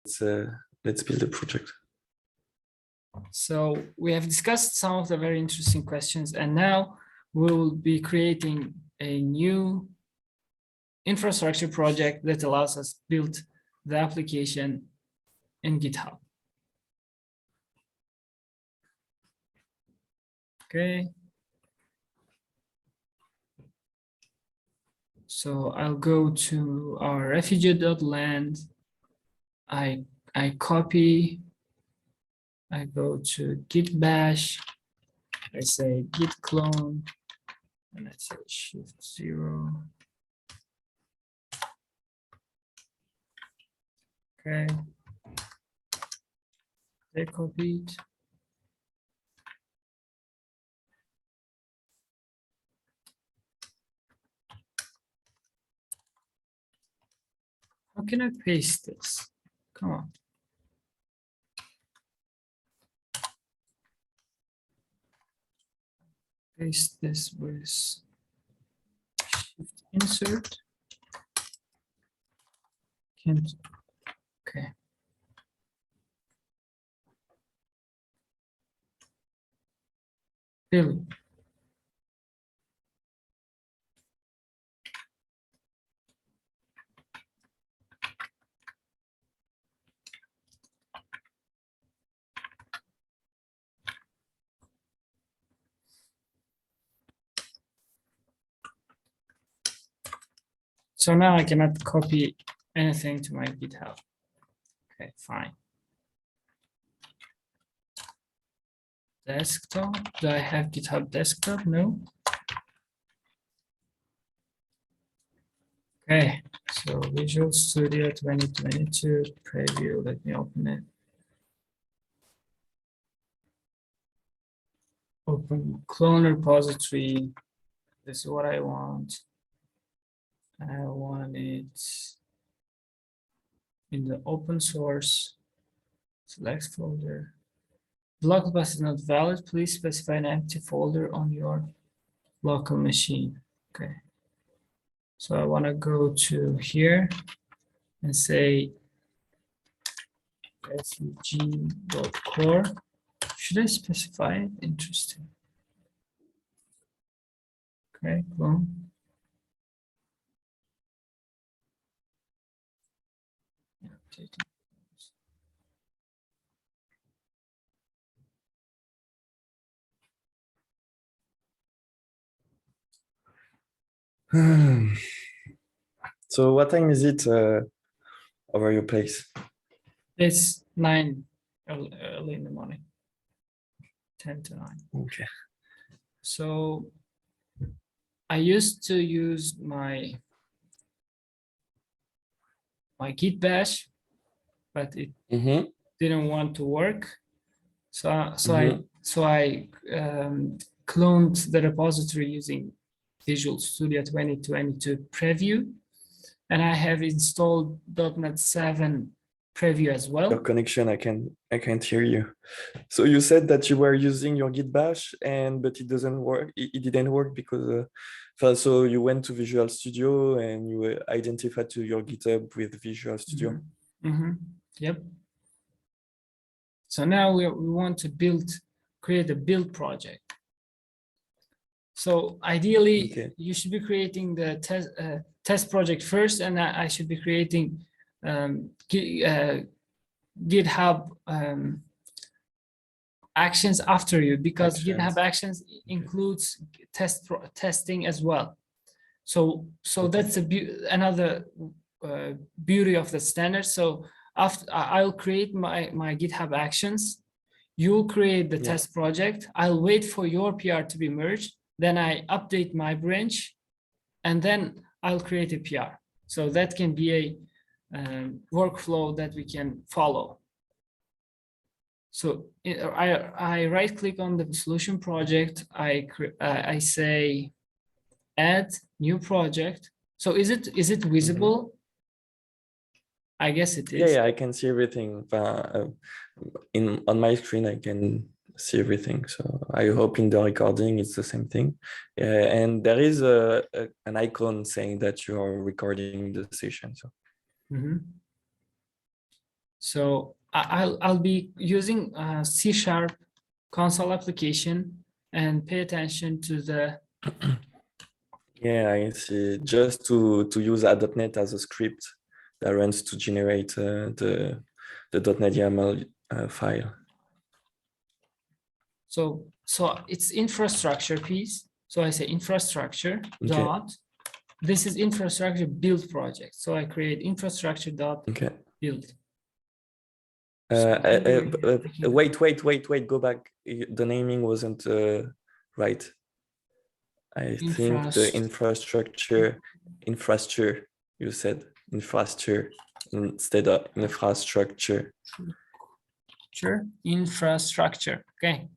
let's build a project. So we have discussed some of the very interesting questions, and now we'll be creating a new infrastructure project that allows us to build the application in GitHub. Okay. So I'll go to our Refugee.Land. I copy. I go to git bash. I say git clone, and I say shift 0. Okay. They copied. How can I paste this? Come on. Paste this with shift insert. Can't. Okay. Really? So now I cannot copy anything to my GitHub. Okay, fine. Desktop, do I have GitHub desktop? No. Okay, so Visual Studio 2022 preview, let me open it. Open clone repository, this is what I want. I want it in the open source, select folder. Block bus is not valid. Please specify an empty folder on your local machine. Okay. So I want to go to here and say refugee.core. Should I specify it? Interesting. Okay, clone. So what time is it over your place? It's 9 early in the morning, 10 to 9. Okay. So I used to use my git bash, but it didn't want to work. So I cloned the repository using Visual Studio 2022 preview, and I have installed .NET 7 preview as well. Your connection, I can't hear you. So you said that you were using your git bash, but it doesn't work. It didn't work because so you went to Visual Studio and you identified to your GitHub with Visual Studio. Yep. So now we want to create a build project. So ideally, you should be creating the test project first, and I should be creating GitHub actions after you, because GitHub actions includes testing as well. So that's another beauty of the standard. So after I'll create my GitHub actions, you'll create the test project. I'll wait for your PR to be merged. Then I update my branch, and then I'll create a PR. So that can be a workflow that we can follow. So I right click on the solution project. I say add new project. So is it visible? I guess it is. Yeah, I can see everything. On my screen, I can see everything. So I hope in the recording it's the same thing. And there is an icon saying that you are recording the session. So. So I'll be using C# console application and pay attention to the. Yeah, I see. Just to use a .NET as a script that runs to generate the .NET YAML file. So it's infrastructure piece. So I say infrastructure dot. This is infrastructure build project. So I create infrastructure dot build. Wait, go back. The naming wasn't right. I think the infrastructure, you said infrastructure instead of infrastructure. Infrastructure. Okay.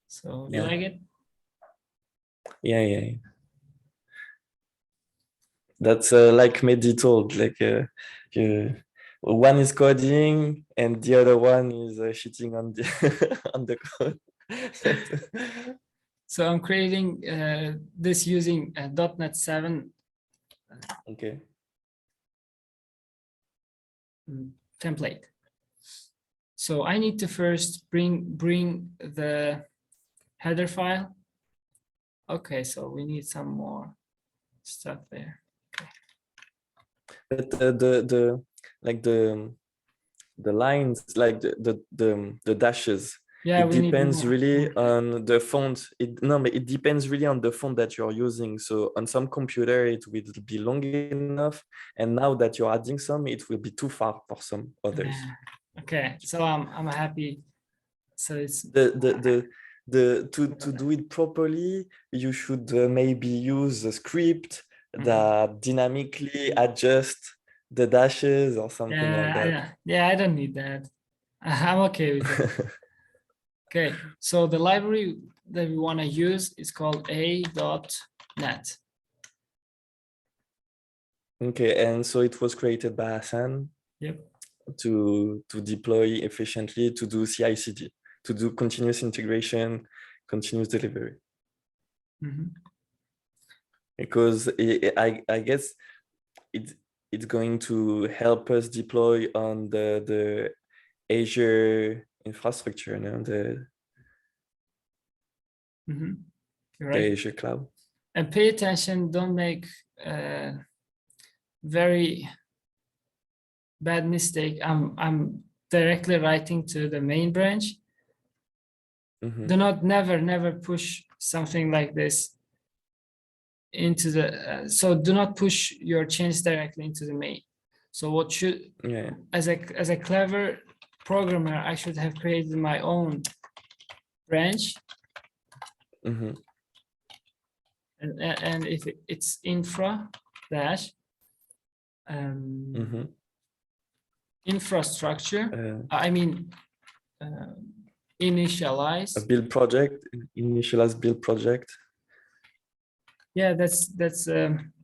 So you like it? Yeah. That's like Mehdi told, like one is coding and the other one is shitting on the on the code. So I'm creating this using .NET 7 template. So I need to first bring the header file. Okay, so we need some more stuff there. Okay. But the lines, like the dashes, yeah, it depends really on the font. But it depends really on the font that you're using. So on some computer it will be long enough, and now that you're adding some, it will be too far for some others. Okay, so I'm happy. So it's to do it properly, you should maybe use a script that dynamically adjust the dashes or something like that. Yeah, I don't need that. I'm okay with that. Okay, so the library that we want to use is called a.net. Okay, and so it was created by Hassan. Yep. To deploy efficiently, to do CI/CD, to do continuous integration, continuous delivery. Because I guess it's going to help us deploy on the Azure infrastructure, the Azure cloud. And pay attention, don't make very bad mistake. I'm directly writing to the main branch. Do not never push something like this into the so do not push your change directly into the main. So what should as a clever programmer, I should have created my own branch. And if it's infra dash infrastructure, I mean initialize a build project, initialize build project. Yeah, that's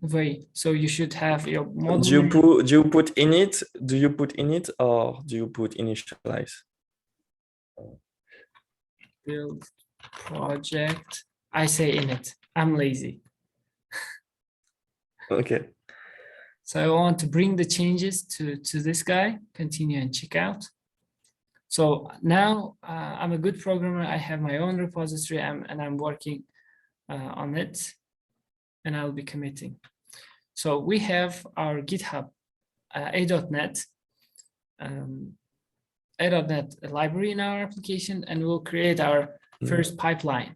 way. So you should have your model. Do you put init? Do you put init or do you put initialize? Build project. I say init. I'm lazy. Okay. So I want to bring the changes to this guy. Continue and check out. So now I'm a good programmer. I have my own repository and I'm working on it. And I'll be committing. So we have our GitHub a.net library in our application, and we'll create our first pipeline.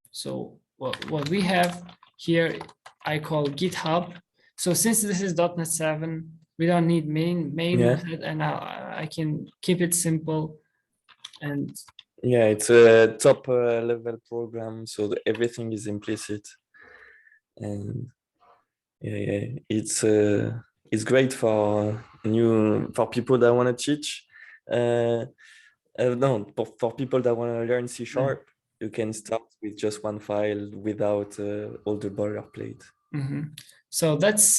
So what we have here, I call GitHub. So since this is .NET 7, we don't need main method, and I can keep it simple. And yeah, it's a top level program, so everything is implicit. And yeah, it's great for people that want to teach. No, for people that want to learn C#, you can start with just one file without all the boilerplate. So that's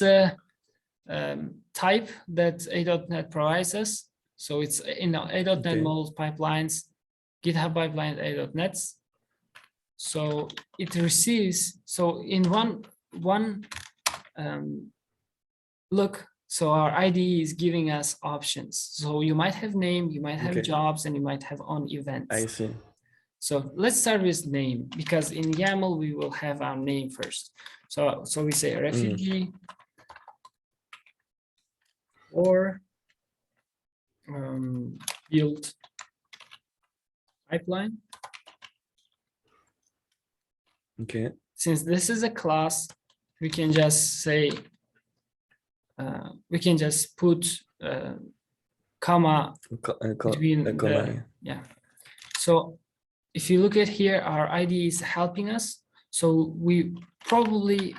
type that a.net provides us. So it's in a.net models pipelines, GitHub pipeline a.net. So it receives, so in one look, So our IDE is giving us options. So you might have name, you might have Okay. jobs, and you might have on events. I see. So let's start with name, because in YAML we will have our name first. So we say refugee or build pipeline. Okay. Since this is a class, we can just say, we can just put comma between the, yeah. So if you look at here, our IDE is helping us. So we probably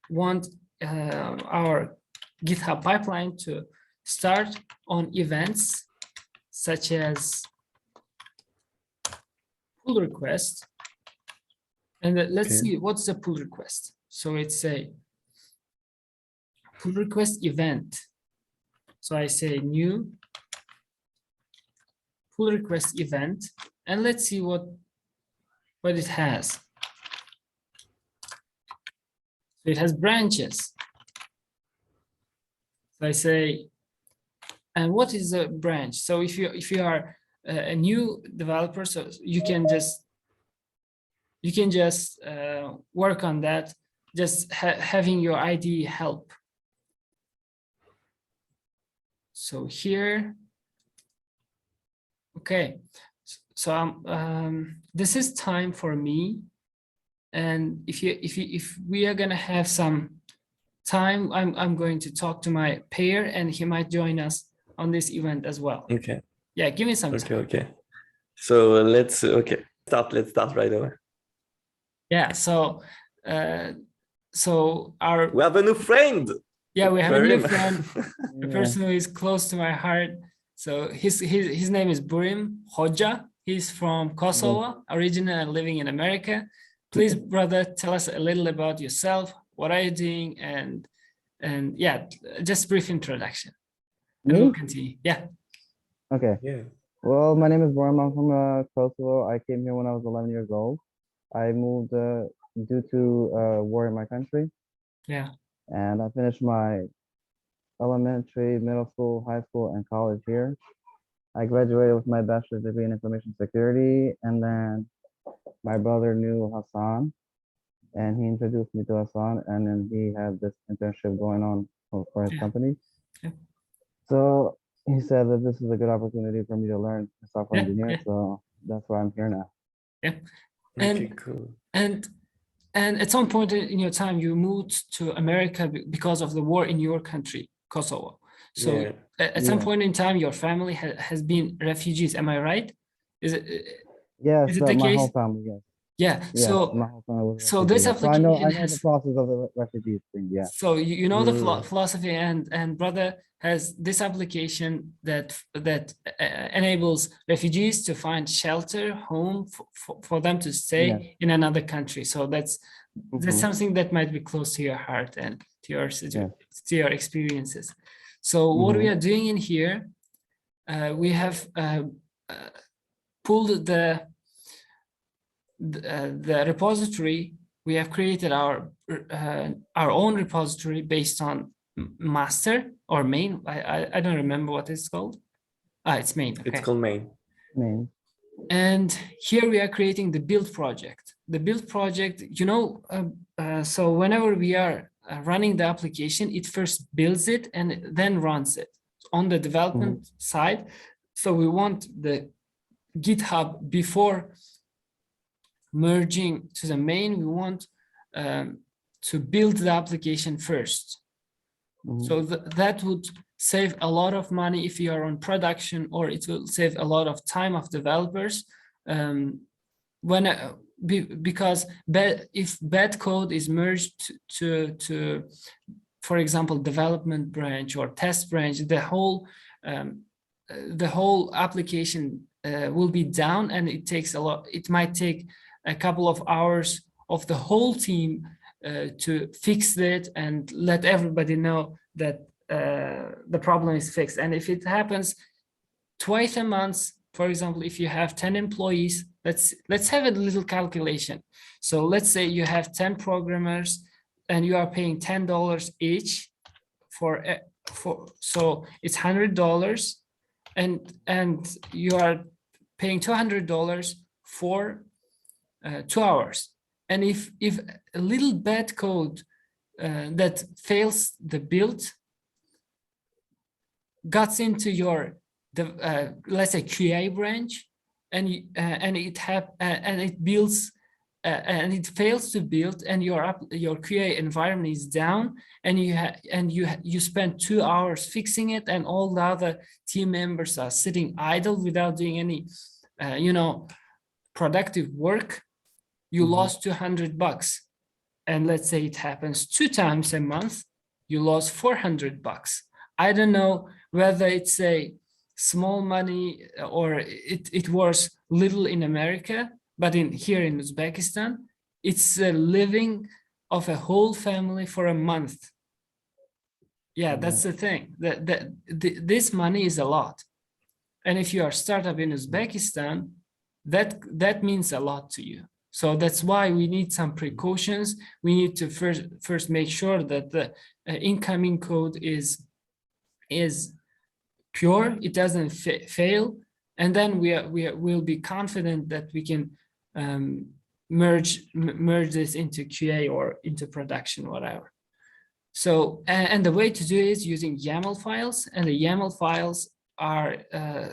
want our GitHub pipeline to start on events such as pull request. And let's see what's the pull request. So it's a pull request event. So I say new pull request event, and let's see what it has. So it has branches. So I say, and what is a branch? So if you are a new developer, so you can just work on that, just having your IDE help. So here, okay. So this is time for me, and if we are gonna have some time, I'm going to talk to my pair, and he might join us on this event as well. Okay. Yeah, give me some time. Okay. So let's start right away. Yeah. So our we have a new friend. Yeah, we have a new friend, a person who is close to my heart. So his name is Burim Hoja. He's from Kosovo, originally and living in America. Please, brother, tell us a little about yourself. What are you doing? And yeah, just brief introduction. And we'll continue. Yeah. Okay. Yeah. Well, my name is Burim. I'm from Kosovo. I came here when I was 11 years old. I moved due to war in my country. Yeah. And I finished my elementary, middle school, high school, and college here. I graduated with my bachelor's degree in information security, and then my brother knew Hassan, and he introduced me to Hassan, and then he had this internship going on for his company. Yeah. So he said that this is a good opportunity for me to learn software engineer, so that's why I'm here now. Yeah. Okay, cool. And at some point in your time, you moved to America because of the war in your country, Kosovo. So at some point in time, your family has been refugees. Am I right? Is it? Yes, is it the my case? whole family. Yes. Yeah. Yes, So my whole family was so this refugees. application. So I know the process of the refugees thing. Yeah. So you know the philosophy, and brother has this application that enables refugees to find shelter, home for them to stay in another country. So that's something that might be close to your heart and to your experiences. So what we are doing in here, we have pulled the repository. We have created our own repository based on master or main. I don't remember what it's called. It's main. Okay. It's called main. And here we are creating the build project. The build project, so whenever we are running the application, it first builds it and then runs it on the development side. So we want the GitHub before merging to the main, we want to build the application first. So that would save a lot of money if you are on production, or it will save a lot of time of developers. Because if bad code is merged to, for example, development branch or test branch, the whole application will be down, and it takes a lot. It might take a couple of hours of the whole team to fix it and let everybody know that the problem is fixed. And if it happens twice a month, for example, if you have 10 employees, let's have a little calculation. So let's say you have 10 programmers and you are paying $10 each so it's $100, and you are paying $200 for 2 hours. And if a little bad code that fails the build gets into your let's say QA branch, and it builds and it fails to build, and your QA environment is down, and you spend 2 hours fixing it, and all the other team members are sitting idle without doing any productive work, you lost $200. And let's say it happens 2 times a month, you lost $400. I don't know whether it's a small money or it was little in America, but here in Uzbekistan, it's a living of a whole family for a month. Yeah, that's the thing. This money is a lot. And if you are a startup in Uzbekistan, that means a lot to you. So that's why we need some precautions. We need to first make sure that the incoming code is pure, it doesn't fail, and then we'll be confident that we can merge this into QA or into production, whatever. So and the way to do it is using YAML files, and the YAML files are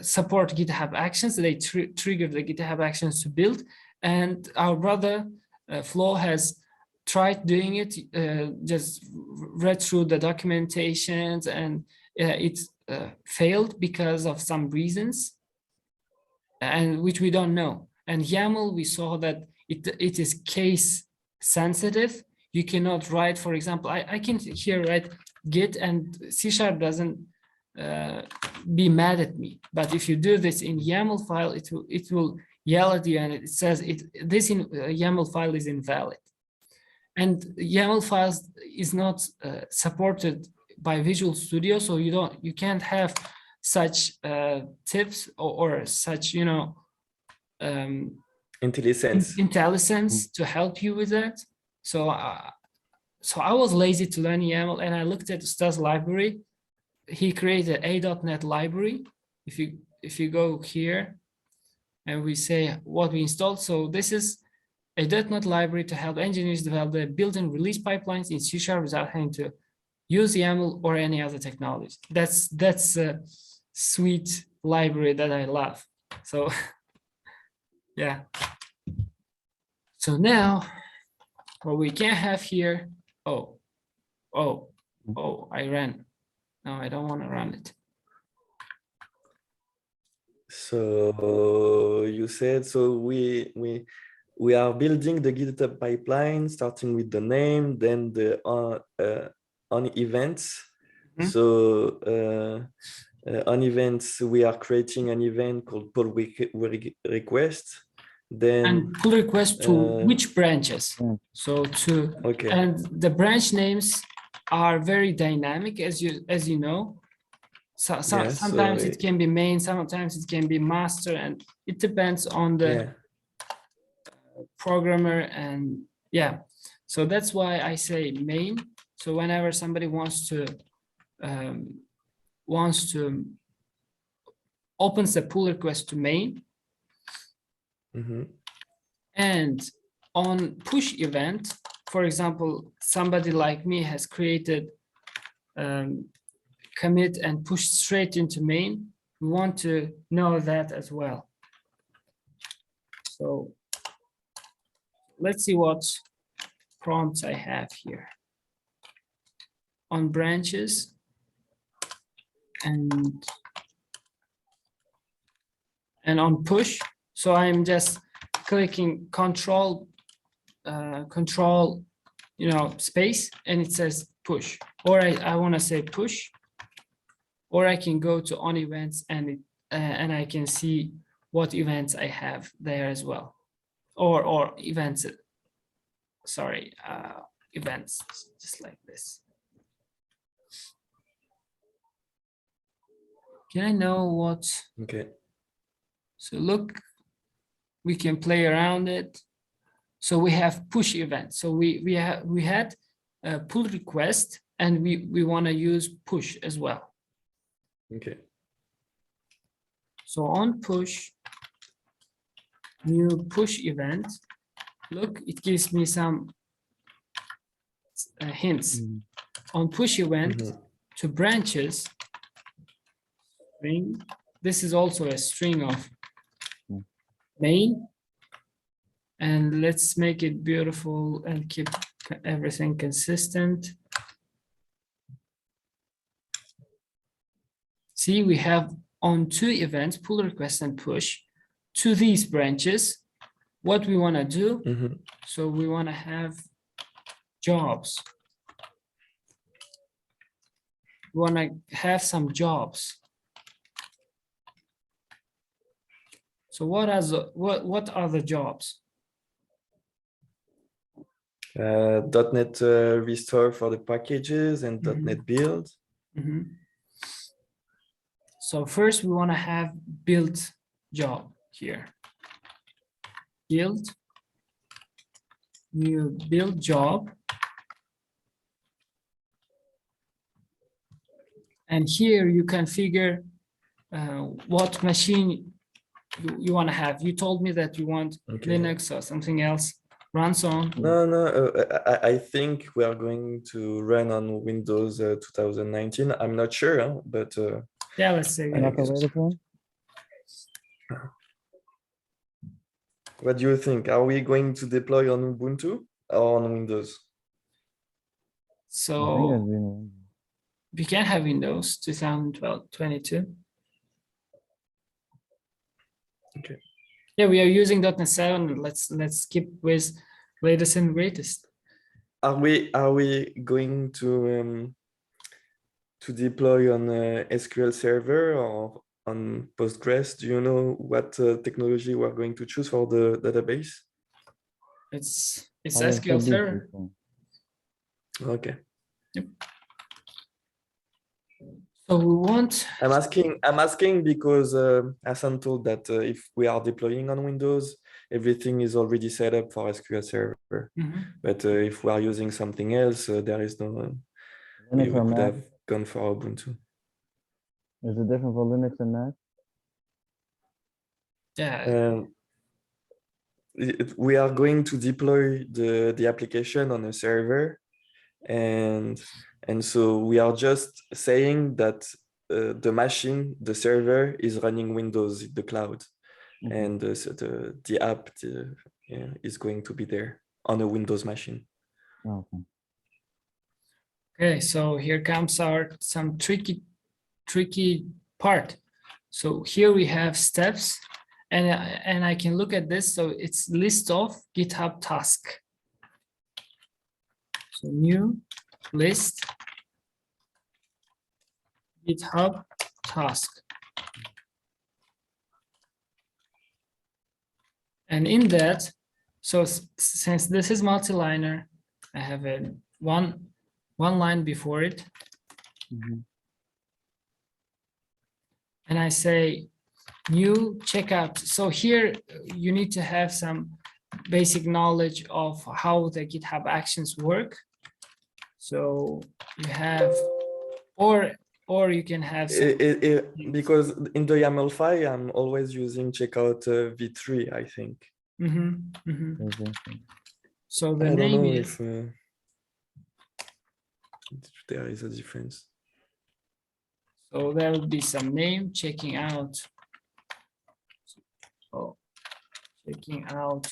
support GitHub Actions. They trigger the GitHub Actions to build. And our brother Flo has tried doing it, just read through the documentations, and it failed because of some reasons, and which we don't know. And YAML, we saw that it is case sensitive. You cannot write, for example, I can here write Git, and C# doesn't be mad at me. But if you do this in YAML file, it will yell at you, and it says this in YAML file is invalid. And YAML files is not supported by Visual Studio, so you can't have such tips or such IntelliSense to help you with that. So I was lazy to learn YAML, and I looked at Usta's library. He created a.NET library. If you go here and we say what we installed, so this is a .NET library to help engineers develop the built-in release pipelines in C# without having to use YAML or any other technology. That's a sweet library that I love. So yeah. So now what we can have here, I ran. No, I don't want to run it. So you said, so we are building the GitHub pipeline, starting with the name, then the on events. So on events, we are creating an event called pull request. Then and pull request to which branches? So and the branch names are very dynamic, as you know. So sometimes it can be main, sometimes it can be master, and it depends on the programmer. And yeah, so that's why I say main. So whenever somebody wants to opens the pull request to main, and on push event, for example, somebody like me has created commit and push straight into main. We want to know that as well. So let's see what prompts I have here on branches, and on push. So I'm just clicking control space, and it says push, or I want to say push, or I can go to on events, and I can see what events I have there as well, or events. Sorry, events, just like this. Can I know what? Okay. So look, we can play around it. So we have push event. So we had a pull request, and we want to use push as well. Okay. So on push, new push event, look, it gives me some hints. On push event to branches, string, this is also a string of main, and let's make it beautiful and keep everything consistent. See, we have on two events, pull request and push, to these branches. What we want to do, so we want to have jobs. We want to have some jobs. So what are the jobs? .NET restore for the packages and .NET build. So first we want to have build job here. Build, new build job. And here you configure what machine you want to have. You told me that you want Linux or something else runs on. No, I think we are going to run on Windows 2019. I'm not sure, but yeah, let's say. What do you think? Are we going to deploy on Ubuntu or on Windows? So we can have Windows 2022. Okay. Yeah, we are using .NET 7. Let's keep with latest and greatest. Are we going to deploy on SQL Server or on Postgres? Do you know what technology we're going to choose for the database? It's SQL Server. Okay. Yep. So we want. I'm asking because Hassan told that if we are deploying on Windows, everything is already set up for SQL Server. But if we are using something else, there is no. We could have gone for Ubuntu. Is it different for Linux and Mac? Yeah. We are going to deploy the application on a server, and so we are just saying that the machine, the server, is running Windows in the cloud, and so the app is going to be there on a Windows machine. Okay, so here comes some tricky part. So here we have steps, and I can look at this. So it's list of GitHub task. So new list GitHub task. And in that, so since this is multi-liner, I have a one line before it. And I say new checkout. So here you need to have some basic knowledge of how the GitHub actions work. So you have, or you can have some, because in the YAML file, I'm always using checkout v3, I think. So the I name don't know is, if there is a difference. So there will be some name checking out. Oh, checking out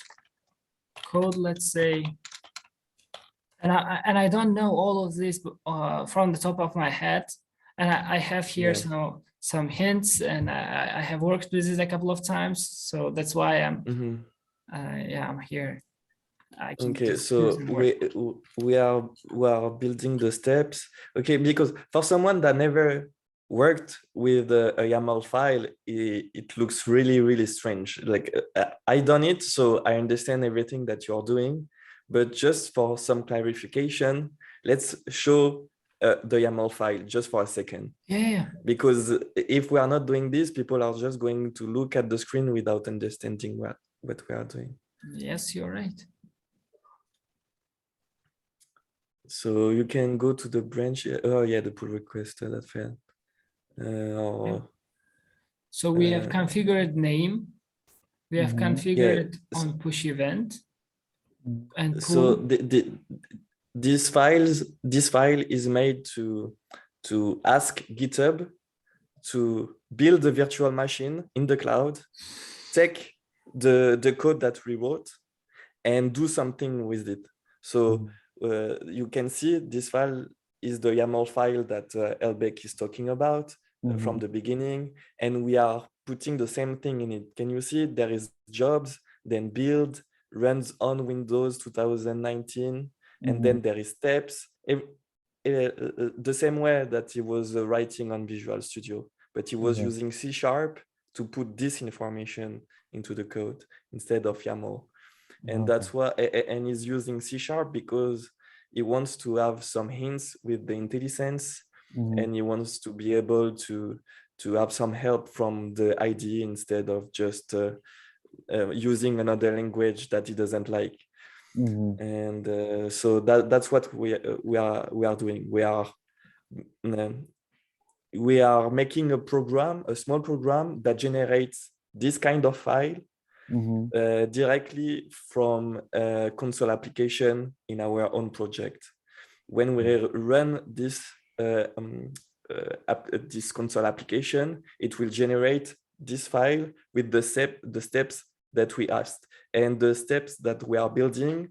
code, let's say. And I don't know all of this from the top of my head. And I have here some hints, and I have worked with it a couple of times. So that's why I'm I'm here. Okay, so we are building the steps. Okay, because for someone that never worked with a YAML file, it looks really strange. Like I done it, so I understand everything that you're doing. But just for some clarification, let's show the YAML file just for a second. Yeah. Because if we are not doing this, people are just going to look at the screen without understanding what we are doing. Yes, you're right. So you can go to the branch. Oh yeah, the pull request that failed. Or, So we have configured name. We have configured on push event and so pull. this file is made to ask GitHub to build a virtual machine in the cloud, take the code that we wrote, and do something with it. So you can see this file is the YAML file that Elbeck is talking about from the beginning, and we are putting the same thing in it. Can you see there is jobs, then build, runs on Windows 2019, and then there is steps. The same way that he was writing on Visual Studio, but he was using C# to put this information into the code instead of YAML. And that's why, and he's using C# because he wants to have some hints with the IntelliSense, and he wants to be able to have some help from the IDE instead of just using another language that he doesn't like. And so that's what we are doing. We are making a small program that generates this kind of file directly from a console application in our own project. When we run this this console application, it will generate this file with the steps that we asked. And the steps that we are building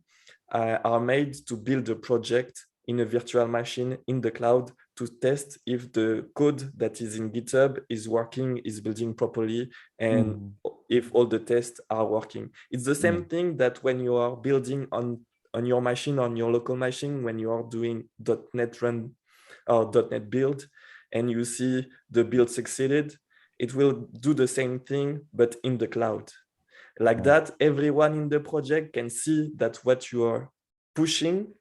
are made to build a project in a virtual machine in the cloud to test if the code that is in GitHub is working, is building properly, and if all the tests are working. It's the same thing that when you are building on your machine, on your local machine, when you are doing .NET run or .NET build, and you see the build succeeded, it will do the same thing, but in the cloud. Like that, everyone in the project can see that what you are pushing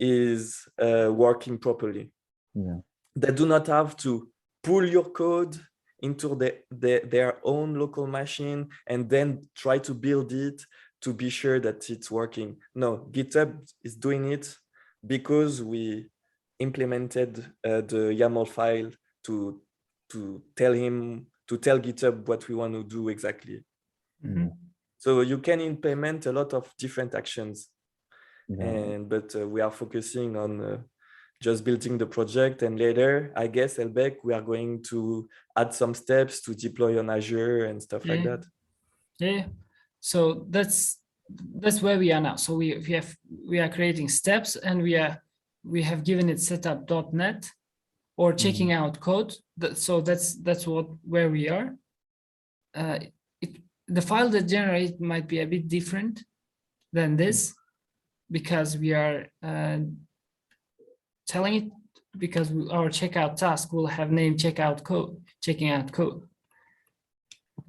is working properly. They do not have to pull your code into their own local machine and then try to build it to be sure that it's working. No, GitHub is doing it because we implemented the YAML file to tell GitHub what we want to do exactly. So you can implement a lot of different actions, but we are focusing on just building the project, and later, I guess, Elbeck, we are going to add some steps to deploy on Azure and stuff like that. Yeah. So that's where we are now. So we are creating steps, and we have given it setup.net or checking out code. So that's where we are. The file that generates might be a bit different than this because we are telling it, because our checkout task will have name checking out code.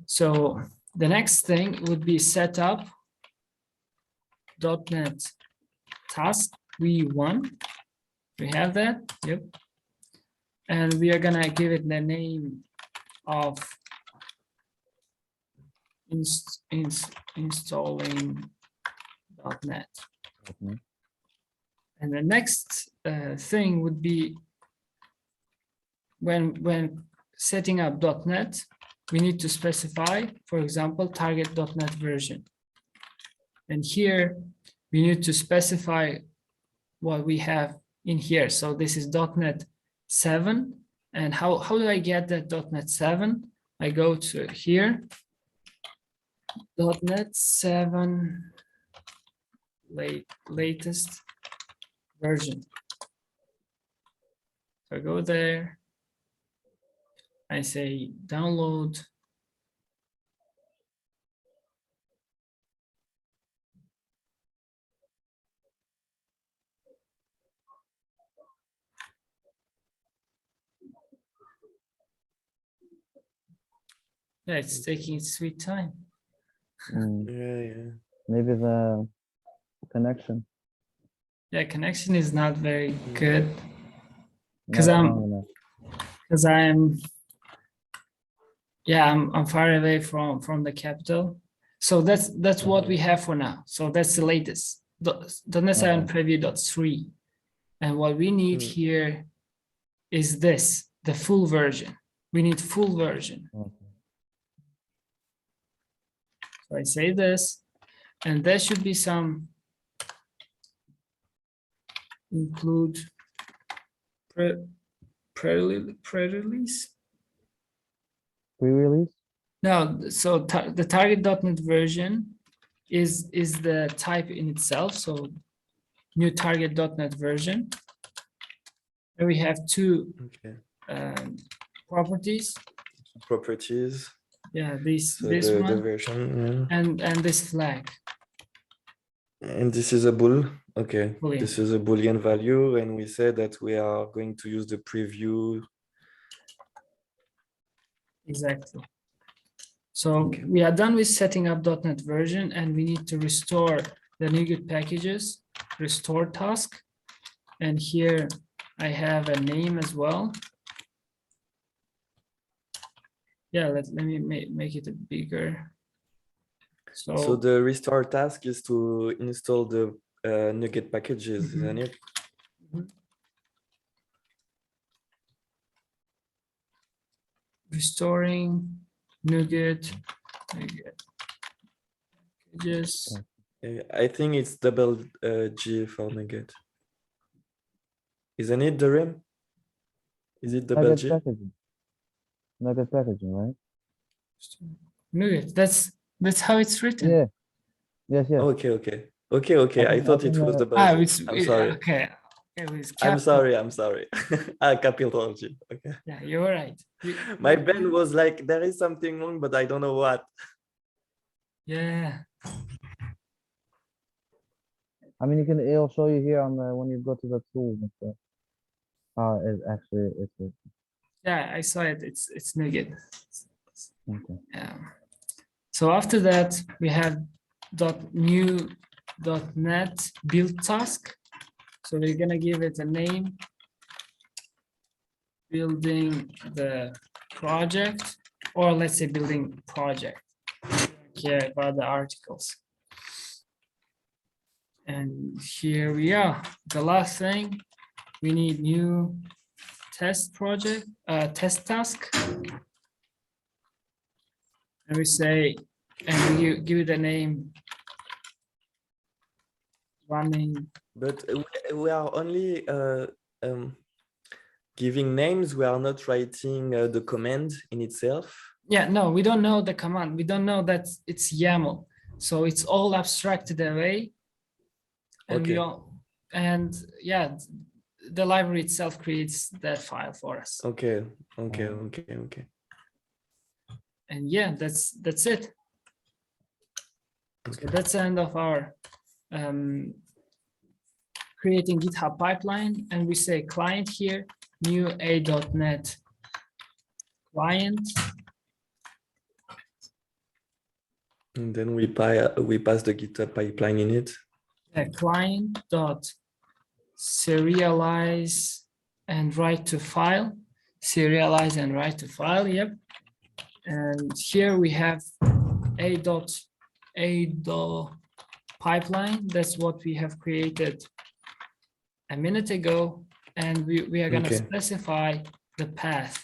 So the next thing would be setup.net task v1. We have that, yep. And we are gonna give it the name of installing .NET. And the next thing would be when setting up .NET, we need to specify, for example, target.NET version. And here we need to specify what we have in here. So this is .NET 7. And how do I get that .NET 7? I go to here, .NET 7 latest version. So I go there, I say download. Yeah, it's taking its sweet time. Yeah. Maybe the connection. Yeah, connection is not very good because Not strong enough. I'm far away from the capital. So that's what we have for now. So that's the latest. .NET 7 preview.3. And what we need here is this, the full version. We need full version. Okay. So I say this, and there should be some include pre-release. Pre-release? No, so the target.NET version is the type in itself. So new target.NET version. And we have two properties. Properties. Yeah, So this the one version, and this flag. And this is a bool. Okay, Boolean. this is a Boolean value, and we said that we are going to use the preview. Exactly. So we are done with setting up .NET version, and we need to restore the NuGet packages, restore task. And here I have a name as well. Yeah, let me make it bigger. So the restore task is to install the NuGet packages, isn't it? Restoring NuGet packages. I think it's double G for NuGet. Isn't it, Darim? Is it double G? Packaging. NuGet packaging, right? NuGet, that's how it's written. Yeah. Yes, yes. Okay. I thought it was double G. I'm sorry. Okay. It was I'm sorry. Capital G. Okay. Yeah, you're right. My brain was like, there is something wrong, but I don't know what. Yeah. I mean, it'll show you here on the when you go to the tool and stuff. It's Yeah, I saw it. It's NuGet. okay. Yeah. So after that, we have .new .NET build task. So we're gonna give it a name, building the project, or let's say building project. Care about the articles. And here we are. The last thing, we need new test project, test task. And we say, and we give it a name, running. But we are only giving names. We are not writing the command in itself. Yeah, no, we don't know the command. We don't know that it's YAML. So it's all abstracted away. And yeah, the library itself creates that file for us. Okay. And yeah, that's it. So that's the end of our creating GitHub pipeline. And we say client here, new a.NET client. And then we pass the GitHub pipeline in it. Client dot serialize and write to file. Serialize and write to file. Yep. And here we have a pipeline. That's what we have created a minute ago, and we are going to specify the path.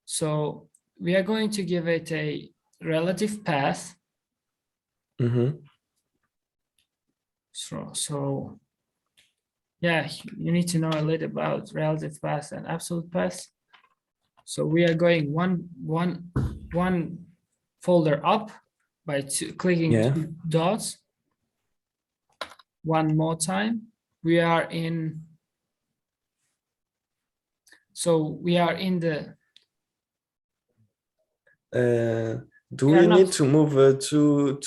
So we are going to give it a relative path. So yeah, you need to know a little about relative path and absolute path. So we are going one folder up by clicking two dots. One more time. We are in. So we are in the. Do we need to move two